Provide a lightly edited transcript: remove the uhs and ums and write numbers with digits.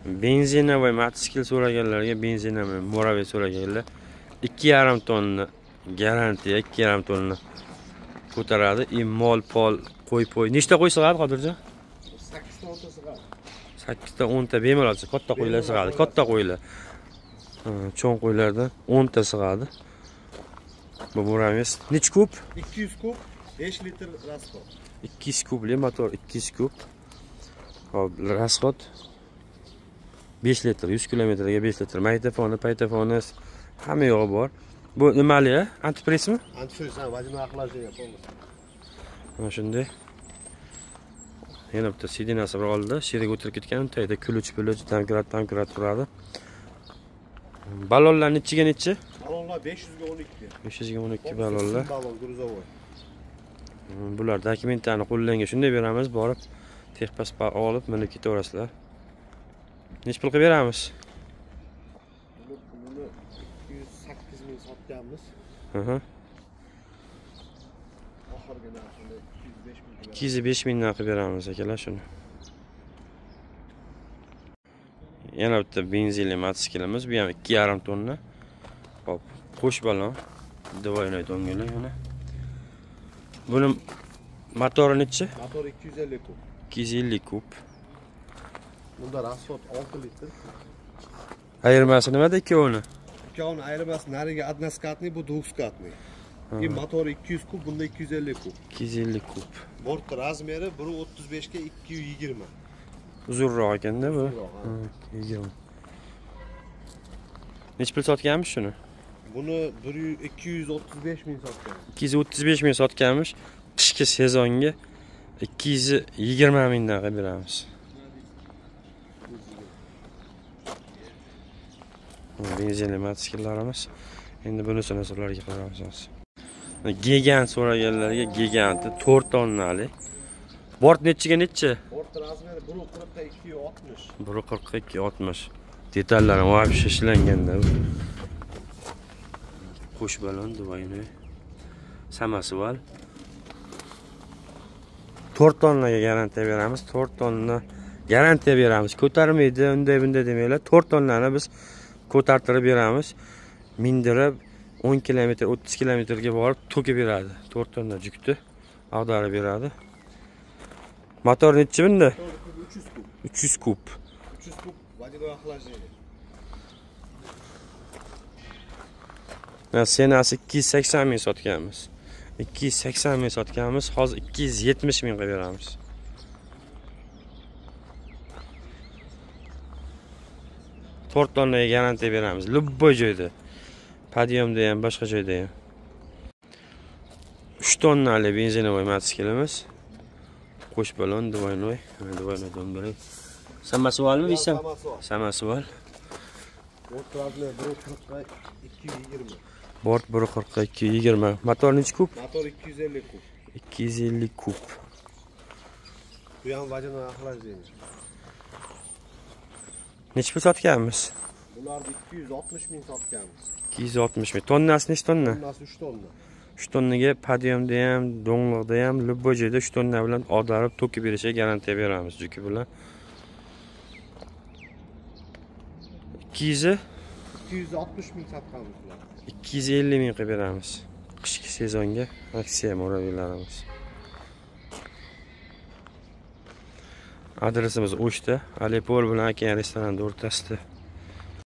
Benzinovoy mototsikl so'raganlarga benzinovoy Moravey so'raganlar 2,5 tonna garantiya 2,5 tonna ko'taradi. Mol pol qo'y. Nechta qo'y sig'adi Qodirjon? 8 ta 10 ta sig'adi. 8 ta 10 ta bemalol katta qo'ylar sig'adi. Katta qo'ylar. Cho'ng qo'ylardan 10 ta sig'adi. Bu Moravey nech kub? 200 kub, 5 litr rasxod. 200 kubli motor, 200 kub. Hop, rasxod 5 litr, 100 kilometrga 5 litr. Magnitofoni, paytofoni hamma yo'g'i bor. Bu nimali, antipressmi? Antifriz, vajina aqlajga bo'lmasa. Mana shunday. Yana bitta sidinasi bir oldi. Sheriga o'tirib ketgan, tayda kulch tamkirat turadi. Ballonlar nechiga nechi? Ballonlar 500 ga 12. 500 ga 12 ballonlar. Ballon gruzovoy. Bular dokumentlarni qo'llangan shunday beramiz, borib texpasport olib minib ketaverasizlar. Nech pul qilib beramiz? Buni 208 ming sotganmiz. Oxirgi narxini 205 mingdan qilib beramiz akalar shuni. Yana bitta benzinli mototsiklimiz, bu ham 2,5 tonna. Hop, qo'sh ballon. Dvoynoy dongalar yana. Buni motori nechi? Motor 250 kub. 250 kub. Bunda rasxod 6 litr. Ayirmasi nimada ikkovini? Ikkovini ayirmasi nariga односкатный, bu двухскатный. И motori 200 kub, bunda 250 kub. 250 kub. Bort razmeri 1.35 ga 220. Uzunroq ekanda bu. 20. Nech pul sotganmiz shuni? Buni 235 ming sotgan. 235 ming sotganmiz. Qishki sezonga 220 mingdan qilib beramiz. Benzinli mototsikllarimiz. Endi bunisini sizlarga qilamiz. Gigant so'raganlarga giganti 4 tonnali. Bort nechiga nechi? Bort razmeri 1.42 60. 1.42 60. Detallari voy ishlanganda. Qo'sh ballon dvoynoy. Samasval. 4 tonnaga garantiya beramiz. 4 tonna garantiya beramiz. Ko'tarmaydi, bunday demanglar. 4 tonnani biz ko'tartirib beramiz. Mindirib 10 kilometr, 30 kilometrga borib to'kib beradi. 4 tonna yukni ag'darib beradi. Motor nechi bunda? 300 kub. 300 kub. 300 kub vajina aqlajga. Senasi 280 ming sotganmiz. 280 ming sotganmiz. Hozir 270 ming qilib beramiz. To'rt tonnaga garantiya beramiz. Любой joyda. Podyomda ham, boshqa joyda ham. 3 tonnali benzinovoy mototsiklimiz. Qo'sh ballon dvoynoy dongarak. Samasvalmi desam? Samasval. Bort razmeri 1.40 220. Bort 1.40 220. Motor nechi kub? Motor 250 kub. 250 kub. Bu ham vajina aqlajga. Nechi pul sotganmiz? Bularni 260 ming sotganmiz. 260 ming. Tonnasi nechi tonna? Tonnasi 3 tonna. 3 tonnaga podyomda ham, do'ngliqda ham, любой joyda 3 tonna bilan ag'darib to'kib berishiga garantiya beramiz juki bilan. 260 ming sotganmiz bular. 250 ming qilib beramiz. Qishki sezonga aksiya Moraveylarimiz. Adresimiz O'shda, Alipol bilan Okean restorani o'rtasida.